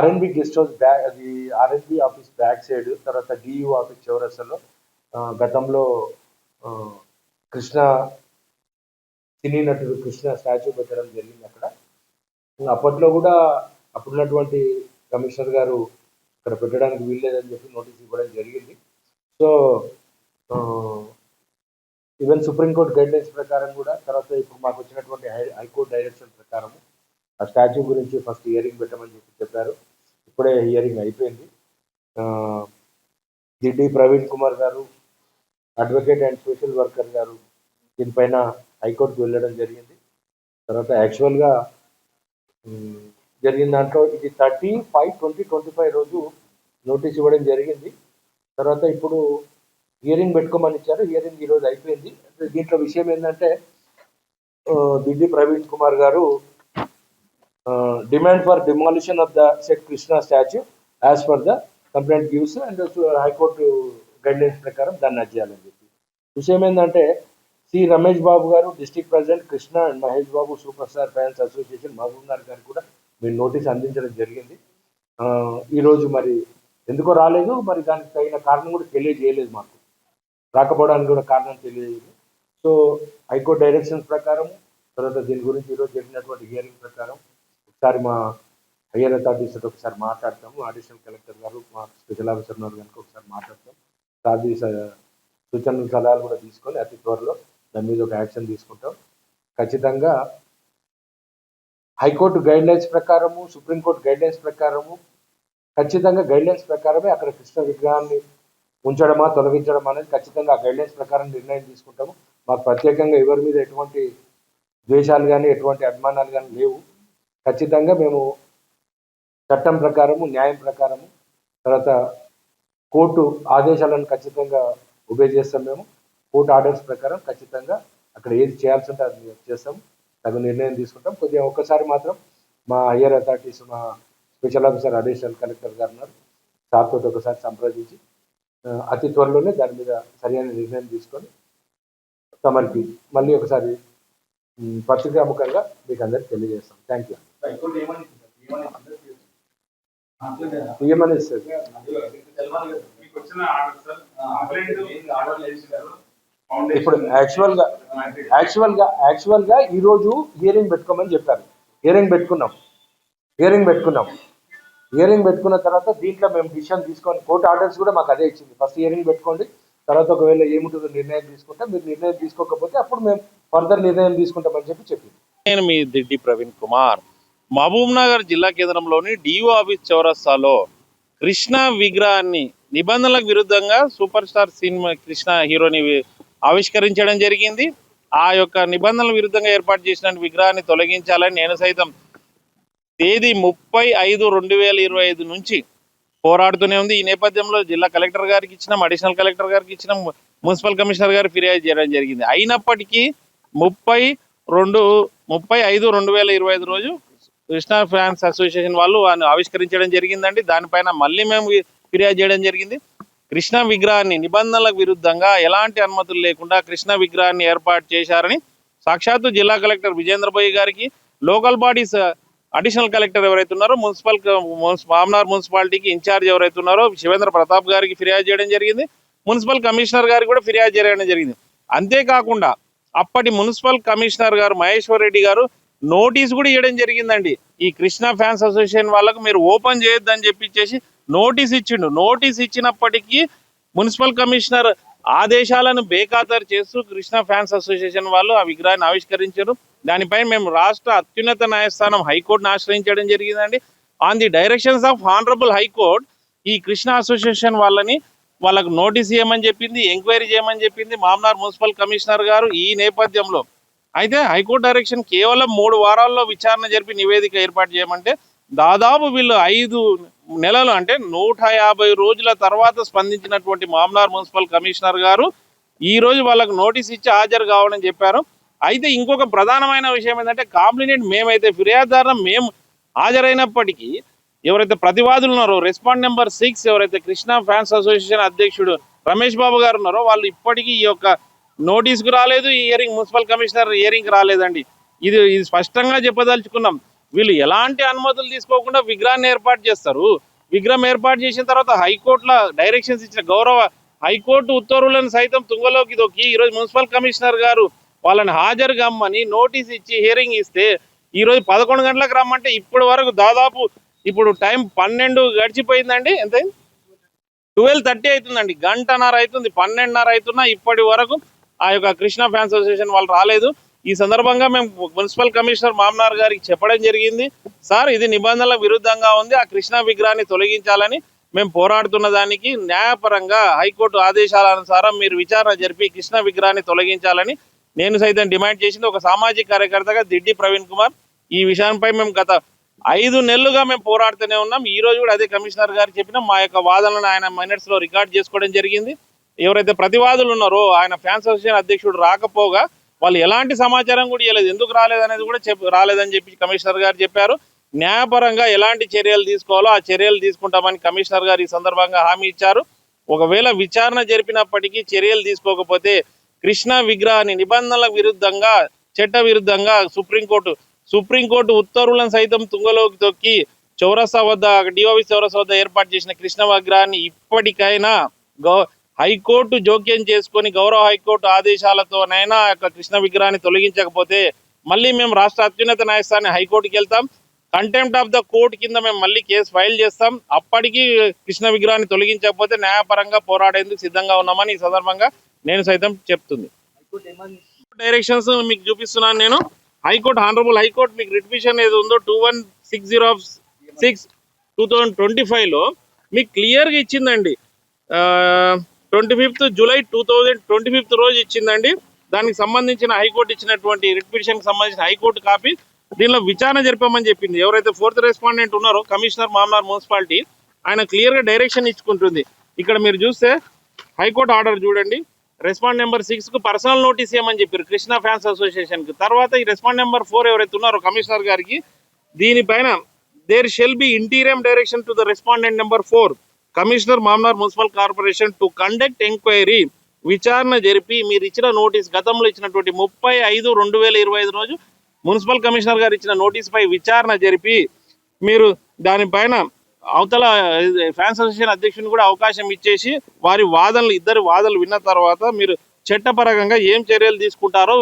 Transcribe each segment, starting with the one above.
R&B guest house back, అది R&B office back side, తర్వాత Diu office చౌరస్తాలో గతంలో కృష్ణ సినీ నటుడు కృష్ణ స్టాచ్యూ పెట్టడం జరిగింది అక్కడ. అప్పట్లో కూడా అప్పుడున్నటువంటి కమిషనర్ గారు ఇక్కడ పెట్టడానికి వీల్లేదని చెప్పి నోటీస్ ఇవ్వడం జరిగింది. సో ఈవెన్ సుప్రీంకోర్టు గైడ్లైన్స్ ప్రకారం కూడా, తర్వాత ఇప్పుడు మాకు వచ్చినటువంటి హైకోర్టు డైరెక్షన్ ప్రకారం ఆ స్టాచ్యూ గురించి ఫస్ట్ హియరింగ్ పెట్టమని చెప్పారు. ఇప్పుడే హియరింగ్ అయిపోయింది. దిడ్డి ప్రవీణ్ కుమార్ గారు, అడ్వకేట్ అండ్ సోషల్ వర్కర్ గారు దీనిపైన హైకోర్టుకు వెళ్ళడం జరిగింది. తర్వాత యాక్చువల్గా జరిగిన దాంట్లో ఇది 30/5/2025 రోజు నోటీస్ ఇవ్వడం జరిగింది. తర్వాత ఇప్పుడు హియరింగ్ పెట్టుకోమని ఇచ్చారు. హియరింగ్ ఈరోజు అయిపోయింది. దీంట్లో విషయం ఏంటంటే దిడ్డి ప్రవీణ్ కుమార్ గారు demand for demolition of the set Krishna statue as per the complaint gives and high court guidelines ప్రకారం దాన్ని చేయాలని చెప్పి. విషయం ఏంటంటే సి రమేష్ బాబు గారు, district president Krishna and Mahesh Babu super star fans association Mahabubnagar గారికి కూడా మీరు నోటీస్ అందించడం జరిగింది. ఈరోజు మరి ఎందుకో రాలేదు, మరి దానికి తగిన కారణం కూడా తెలియజేయలేదు, మాకు రాకపోవడానికి కూడా కారణం తెలియజేయలేదు. సో హైకోర్టు డైరెక్షన్స్ ప్రకారం, తర్వాత దీని గురించి ఈరోజు జరిగినటువంటి హియరింగ్ ప్రకారం ఒకసారి మా హయ్యర్ అథారిటీస్ తోటి ఒకసారి మాట్లాడతాము. అడిషనల్ కలెక్టర్ గారు, మా స్పెషల్ ఆఫీసర్ ఉన్నారు కనుక ఒకసారి మాట్లాడతాం. సాధి సూచనలు సలహాలు కూడా తీసుకొని అతి త్వరలో దాని మీద ఒక యాక్షన్ తీసుకుంటాం. ఖచ్చితంగా హైకోర్టు గైడ్లైన్స్ ప్రకారము, సుప్రీంకోర్టు గైడ్లైన్స్ ప్రకారము, ఖచ్చితంగా గైడ్లైన్స్ ప్రకారమే అక్కడ కృష్ణ విగ్రహాన్ని ఉంచడమా తొలగించడం అనేది ఖచ్చితంగా ఆ గైడ్లైన్స్ ప్రకారం నిర్ణయం తీసుకుంటాము. మాకు ప్రత్యేకంగా ఎవరి మీద ఎటువంటి ద్వేషాలు కానీ ఎటువంటి అభిమానాలు కానీ లేవు. ఖచ్చితంగా మేము చట్టం ప్రకారము, న్యాయం ప్రకారము, తర్వాత కోర్టు ఆదేశాలను ఖచ్చితంగా ఒబే చేస్తాం. మేము కోర్టు ఆర్డర్స్ ప్రకారం ఖచ్చితంగా అక్కడ ఏది చేయాల్సి ఉంటే అది చేస్తాం, తగు నిర్ణయం తీసుకుంటాం. కొద్దిగా ఒక్కసారి మాత్రం మా హయ్యర్ అథారిటీస్, మా స్పెషల్ ఆఫీసర్ అడిషనల్ కలెక్టర్ గారు ఉన్నారు, సార్తో ఒకసారి సంప్రదించి అతి త్వరలోనే దాని మీద సరైన నిర్ణయం తీసుకొని తమరికి మళ్ళీ ఒకసారి పత్రికాముఖంగా మీకు అందరికి తెలియజేస్తాం. Thank you. ఏమని సార్ ఇప్పుడు యాక్చువల్గా ఈరోజు హియరింగ్ పెట్టుకోమని చెప్పారు. హియరింగ్ పెట్టుకున్న తర్వాత దీంట్లో మేము డిసిషన్ తీసుకొని కోర్టు ఆర్డర్స్ కూడా మాకు అదే ఇచ్చింది. ఫస్ట్ హియరింగ్ పెట్టుకోండి, తర్వాత ఒకవేళ ఏముంటుందో నిర్ణయం తీసుకుంటే, మీరు నిర్ణయం తీసుకోకపోతే అప్పుడు మేము ఫర్దర్ నిర్ణయం తీసుకుంటామని చెప్పింది. నేను మీ దిడ్డి ప్రవీణ్ కుమార్. మహబూబ్నగర్ జిల్లా కేంద్రంలోని డిఓ ఆఫీస్ చౌరస్తాలో కృష్ణ విగ్రహాన్ని నిబంధనలకు విరుద్ధంగా సూపర్ స్టార్ సినిమా కృష్ణ హీరోని ఆవిష్కరించడం జరిగింది. ఆ యొక్క నిబంధనల విరుద్ధంగా ఏర్పాటు చేసిన విగ్రహాన్ని తొలగించాలని నేను సైతం తేదీ 30/5/2025 నుంచి పోరాడుతూనే ఉంది. ఈ నేపథ్యంలో జిల్లా కలెక్టర్ గారికి ఇచ్చినాం, అడిషనల్ కలెక్టర్ గారికి ఇచ్చినాం, మున్సిపల్ కమిషనర్ గారు ఫిర్యాదు చేయడం జరిగింది. అయినప్పటికీ 30/5/2025 రోజు కృష్ణ ఫ్యాన్స్ అసోసియేషన్ వాళ్ళు ఆవిష్కరించడం జరిగిందండి. దానిపైన మళ్ళీ మేము ఫిర్యాదు చేయడం జరిగింది. కృష్ణ విగ్రహాన్ని నిబంధనలకు విరుద్ధంగా ఎలాంటి అనుమతులు లేకుండా కృష్ణ విగ్రహాన్ని ఏర్పాటు చేశారని సాక్షాత్తు జిల్లా కలెక్టర్ విజేంద్రబోయి గారికి, లోకల్ బాడీస్ అడిషనల్ కలెక్టర్ ఎవరైతే ఉన్నారో, మామనార్ మున్సిపాలిటీకి ఇన్ఛార్జ్ ఎవరైతే ఉన్నారో శివేంద్ర ప్రతాప్ గారికి ఫిర్యాదు చేయడం జరిగింది. మున్సిపల్ కమిషనర్ గారికి కూడా ఫిర్యాదు చేయడం జరిగింది. అంతేకాకుండా అప్పటి మున్సిపల్ కమిషనర్ గారు మహేశ్వర్ రెడ్డి గారు నోటీస్ కూడా ఇవ్వడం జరిగిందండి. ఈ కృష్ణ ఫ్యాన్స్ అసోసియేషన్ వాళ్ళకు మీరు ఓపెన్ చేయొద్దని చెప్పిచ్చేసి నోటీస్ ఇచ్చిండు. నోటీస్ ఇచ్చినప్పటికీ మున్సిపల్ కమిషనర్ ఆదేశాలను బేఖాతరు చేస్తూ కృష్ణ ఫ్యాన్స్ అసోసియేషన్ వాళ్ళు ఆ విగ్రహాన్ని ఆవిష్కరించారు. దానిపై మేము రాష్ట్ర అత్యున్నత న్యాయస్థానం హైకోర్టును ఆశ్రయించడం జరిగిందండి. On the directions of honourable high court ఈ కృష్ణ అసోసియేషన్ వాళ్ళకు నోటీస్ ఇవ్వమని చెప్పింది, ఎంక్వైరీ చేయమని చెప్పింది మామనార్ మున్సిపల్ కమిషనర్ గారు. ఈ నేపథ్యంలో అయితే హైకోర్టు డైరెక్షన్ కేవలం 3 వారాల్లో విచారణ జరిపి నివేదిక ఏర్పాటు చేయమంటే దాదాపు వీళ్ళు 5 నెలలు అంటే 150 రోజుల తర్వాత స్పందించినటువంటి మామనార్ మున్సిపల్ కమిషనర్ గారు ఈ రోజు వాళ్ళకు నోటీస్ ఇచ్చి హాజరు కావాలని చెప్పారు. అయితే ఇంకొక ప్రధానమైన విషయం ఏంటంటే కాంప్లైనెంట్ మేమైతే ఫిర్యాదుదారులం మేము హాజరైనప్పటికీ ఎవరైతే ప్రతివాదులు ఉన్నారో రెస్పాండ్ నెంబర్ 6 ఎవరైతే కృష్ణ ఫ్యాన్స్ అసోసియేషన్ అధ్యక్షుడు రమేష్ బాబు గారు ఉన్నారో వాళ్ళు ఇప్పటికీ ఈ యొక్క నోటీస్కు రాలేదు, ఈ హియరింగ్ మున్సిపల్ కమిషనర్ హియరింగ్కి రాలేదండి. ఇది స్పష్టంగా చెప్పదలుచుకున్నాం. వీళ్ళు ఎలాంటి అనుమతులు తీసుకోకుండా విగ్రహాన్ని ఏర్పాటు చేస్తారు. విగ్రహం ఏర్పాటు చేసిన తర్వాత హైకోర్టులో డైరెక్షన్స్ ఇచ్చిన గౌరవ హైకోర్టు ఉత్తర్వులను సైతం తుంగలోకి దొక్కి ఈరోజు మున్సిపల్ కమిషనర్ గారు వాళ్ళని హాజరు కమ్మని నోటీస్ ఇచ్చి హియరింగ్ ఇస్తే ఈరోజు 11 గంటలకు రమ్మంటే ఇప్పటి వరకు దాదాపు ఇప్పుడు టైం 12 గడిచిపోయిందండి. ఎంత 12:30 అవుతుందండి. గంటన్నర అవుతుంది, 12:30 అవుతున్నా ఇప్పటి వరకు ఆ యొక్క కృష్ణ ఫ్యాన్స్ అసోసియేషన్ వాళ్ళు రాలేదు. ఈ సందర్భంగా మేము మున్సిపల్ కమిషనర్ మామనార్ గారికి చెప్పడం జరిగింది, సార్ ఇది నిబంధనలకు విరుద్ధంగా ఉంది, ఆ కృష్ణ విగ్రహాన్ని తొలగించాలని మేము పోరాడుతున్న దానికి న్యాయపరంగా హైకోర్టు ఆదేశాల అనుసారం మీరు విచారణ జరిపి కృష్ణ విగ్రహాన్ని తొలగించాలని నేను సైతం డిమాండ్ చేసింది. ఒక సామాజిక కార్యకర్తగా దిడ్డి ప్రవీణ్ కుమార్ ఈ విషయంపై మేము గత 5 నెలలుగా మేము పోరాడుతూనే ఉన్నాం. ఈ రోజు కూడా అదే కమిషనర్ గారు చెప్పిన మా యొక్క వాదనలను ఆయన మైనర్స్ లో రికార్డ్ చేసుకోవడం జరిగింది. ఎవరైతే ప్రతివాదులు ఉన్నారో ఆయన ఫ్యాన్స్ అసోసియేషన్ అధ్యక్షుడు రాకపోగా వాళ్ళు ఎలాంటి సమాచారం కూడా ఇవ్వలేదు, ఎందుకు రాలేదనేది కూడా రాలేదని చెప్పి కమిషనర్ గారు చెప్పారు. న్యాయపరంగా ఎలాంటి చర్యలు తీసుకోవాలో ఆ చర్యలు తీసుకుంటామని కమిషనర్ గారు ఈ సందర్భంగా హామీ ఇచ్చారు. ఒకవేళ విచారణ జరిపినప్పటికీ చర్యలు తీసుకోకపోతే కృష్ణ విగ్రహాన్ని నిబంధనలకు విరుద్ధంగా చట్ట విరుద్ధంగా సుప్రీంకోర్టు ఉత్తర్వులను సైతం తుంగలోకి తొక్కి చౌరస్తా వద్ద డిఓవి చౌరస్తా వద్ద ఏర్పాటు చేసిన కృష్ణ విగ్రహాన్ని ఇప్పటికైనా హైకోర్టు జోక్యం చేసుకొని గౌరవ హైకోర్టు ఆదేశాలతోనైనా కృష్ణ విగ్రహాన్ని తొలగించకపోతే మళ్ళీ మేము రాష్ట్ర అత్యున్నత న్యాయస్థానాన్ని హైకోర్టుకి వెళ్తాం. కంటెంప్ట్ ఆఫ్ ద కోర్టు కింద మేము మళ్ళీ కేసు ఫైల్ చేస్తాం. అప్పటికీ కృష్ణ విగ్రహాన్ని తొలగించకపోతే న్యాయపరంగా పోరాడేందుకు సిద్ధంగా ఉన్నామని ఈ సందర్భంగా నేను సైతం చెప్తుంది. డైరెక్షన్స్ మీకు చూపిస్తున్నాను నేను. హైకోర్టు హానరబుల్ హైకోర్టు మీకు రిట్ ఏది ఉందో 2160/6/2025లో మీకు క్లియర్గా ఇచ్చిందండి. 25th జూలై 2025 రోజు ఇచ్చిందండి. దానికి సంబంధించిన హైకోర్టు ఇచ్చినటువంటి రిట్ పిటిషన్కి సంబంధించిన హైకోర్టు కాపీ దీనిలో విచారణ జరిపామని చెప్పింది. ఎవరైతే 4th రెస్పాండెంట్ ఉన్నారో కమిషనర్ మామనార్ మున్సిపాలిటీ ఆయన క్లియర్గా డైరెక్షన్ ఇచ్చుకుంటుంది. ఇక్కడ మీరు చూస్తే హైకోర్టు ఆర్డర్ చూడండి. రెస్పాండ్ నెంబర్ 6కు పర్సనల్ నోటీస్ ఇవ్వమని చెప్పారు కృష్ణ ఫ్యాన్స్ అసోసియేషన్కి. తర్వాత ఈ రెస్పాండ్ నెంబర్ 4 ఎవరైతే ఉన్నారో కమిషనర్ గారికి దీనిపైన there shall be interim direction to the respondent number 4 commissioner మామనార్ municipal corporation to conduct enquiry విచారణ జరిపి మీరు ఇచ్చిన నోటీస్ గతంలో ఇచ్చినటువంటి 30/5/2025 రోజు మున్సిపల్ కమిషనర్ గారు ఇచ్చిన నోటీస్ పై విచారణ జరిపి మీరు దానిపైన అవతల ఫ్యాన్స్ అసోసియేషన్ అధ్యక్షుని కూడా అవకాశం ఇచ్చేసి వారి ఇద్దరి వాదనలు విన్న తర్వాత మీరు చట్టపరంగా ఏం చర్యలు తీసుకుంటారో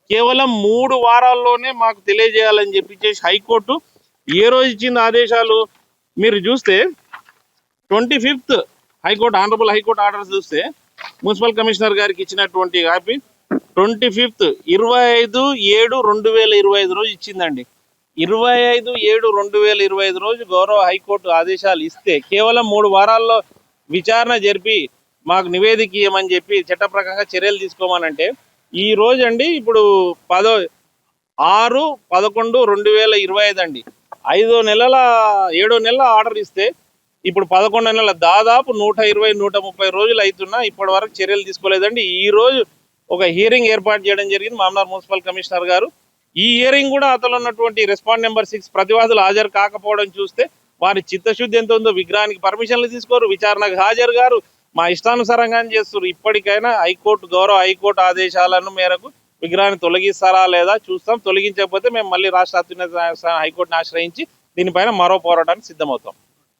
కేవలం 3 వారాల్లోనే మాకు తెలియజేయాలని చెప్పి హైకోర్టు ఏ రోజు ఇచ్చిన ఆదేశాలు మీరు చూస్తే 25th high court honourable high court orders చూస్తే మున్సిపల్ కమిషనర్ గారికి ఇచ్చినటువంటి కాపీ 25th 25/7/2025 రోజు ఇచ్చిందండి. 25/7/2025 రోజు గౌరవ హైకోర్టు ఆదేశాలు ఇస్తే కేవలం 3 వారాల్లో విచారణ జరిపి మాకు నివేదిక ఇవ్వమని చెప్పి చట్టప్రకారంగా చర్యలు తీసుకోమనంటే ఈ రోజు అండి ఇప్పుడు 6/11/2025 అండి 7 నెలల ఆర్డర్ ఇస్తే ఇప్పుడు 11 నెలల దాదాపు 120-130 రోజులు అవుతున్నా ఇప్పటి వరకు చర్యలు తీసుకోలేదండి. ఈ రోజు ఒక హియరింగ్ ఏర్పాటు చేయడం జరిగింది మామనార్ మున్సిపల్ కమిషనర్ గారు. ఈ హియరింగ్ కూడా అతను ఉన్నటువంటి రెస్పాండ్ నెంబర్ 6 ప్రతివాదులు హాజరు కాకపోవడం చూస్తే వారి చిత్తశుద్ధి ఎంత ఉందో, విగ్రహానికి పర్మిషన్లు తీసుకోరు, విచారణకు హాజరు గారు, మా ఇష్టానుసారంగా చేస్తారు. ఇప్పటికైనా గౌరవ హైకోర్టు ఆదేశాలను మేరకు విగ్రహాన్ని తొలగిస్తారా లేదా చూస్తాం. తొలగించకపోతే మేము మళ్ళీ రాష్ట్ర అత్యున్నత హైకోర్టుని ఆశ్రయించి దీనిపైన మరో పోరాటానికి సిద్ధమవుతాం.